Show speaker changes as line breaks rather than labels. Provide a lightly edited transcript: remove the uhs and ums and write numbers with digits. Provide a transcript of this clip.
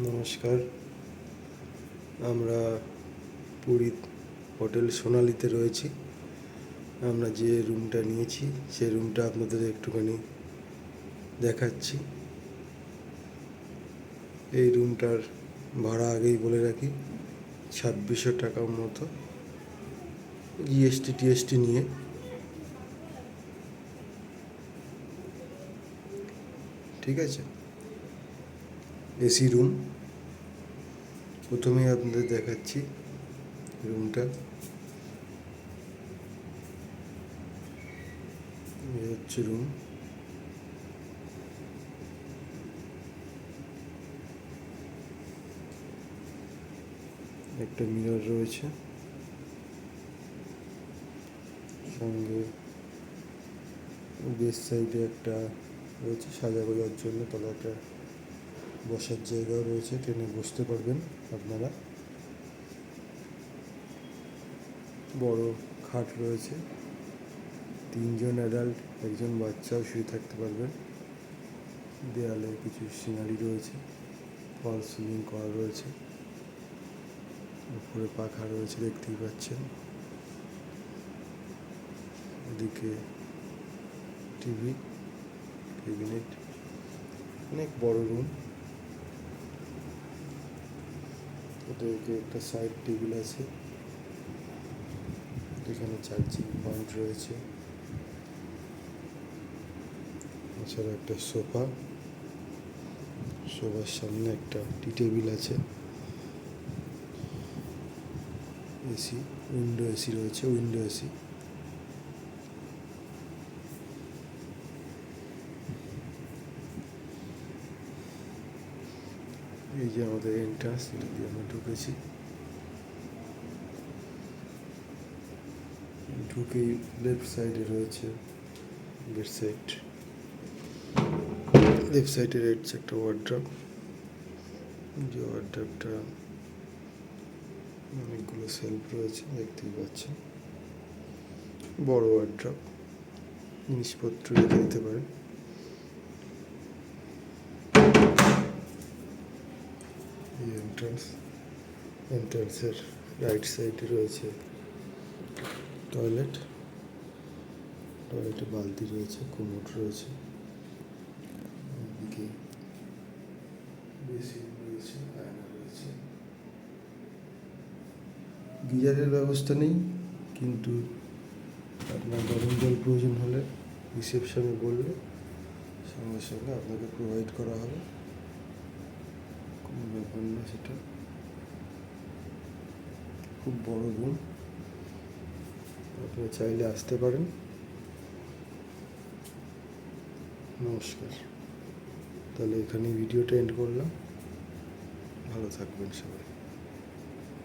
নমস্কার। আমরা পুরী হোটেল সোনালিতে রয়েছি। আমরা যে রুমটা নিয়েছি সেই রুমটা আপনাদের একটুখানি দেখাচ্ছি। এই রুমটার ভাড়া আগেই বলে রাখি 2600 টাকার মতো, জিএসটি নিয়ে। ঠিক আছে, এসি রুম। প্রথমেই আপনাদের দেখাচ্ছি রুমটা। এই হচ্ছে রুম। একটা মিরর রয়েছে, সঙ্গে বেস সাইডে একটা রয়েছে সাজা গোজার জন্য, তাহলে একটা বসার জায়গাও রয়েছে, ট্রেনে বসতে পারবেন আপনারা। বড় খাট রয়েছে, 3জন অ্যাডাল্ট, একজন বাচ্চাও শুয়ে থাকতে পারবেন। দেয়ালে কিছু সিনারি রয়েছে, ফল সিলিং করা রয়েছে, উপরে পাখা রয়েছে দেখতেই পাচ্ছেন। এদিকে টিভি, ক্যাবিনেট, অনেক বড় রুম। ওদেরকে একটা সাইড টেবিল আছে, এখানে চার্জিং পয়েন্ট রয়েছে। এছাড়া একটা সোফার সামনে একটা টি টেবিল আছে। এসি, উইন্ডো এসি রয়েছে, উইন্ডো এসি। এই যে আমাদের এন্ট্রান্স, এটা দিয়ে আমরা ঢুকেছি। ঢুকেই লেফট সাইডে রয়েছে বেড সাইড। লেফট সাইডে রয়েছে একটা ওয়ার্ড্রপ, যে ওয়ার্ড্রপটা অনেকগুলো সেলফ রয়েছে দেখতেই পাচ্ছেন। বড় ওয়ার্ড্রপ, জিনিসপত্র রেখে দিতে পারেন। এই এন্ট্রান্সের রাইট সাইডে রয়েছে টয়লেটে বালতি রয়েছে, কোমোড রয়েছে, এদিকে বেসিন রয়েছে, আয়না রয়েছে। গিজারের ব্যবস্থা নেই, কিন্তু আপনার গরম জল প্রয়োজন হলে রিসেপশনে বললে সঙ্গে সঙ্গে আপনাকে প্রোভাইড করা হবে, কোনো ব্যাপার না সেটা। খুব বড় রুম, আপনি চাইলে আসতে পারেন। নমস্কার। তাহলে এখানেই ভিডিওটা এন্ড করলাম। ভালো থাকবেন সবাই।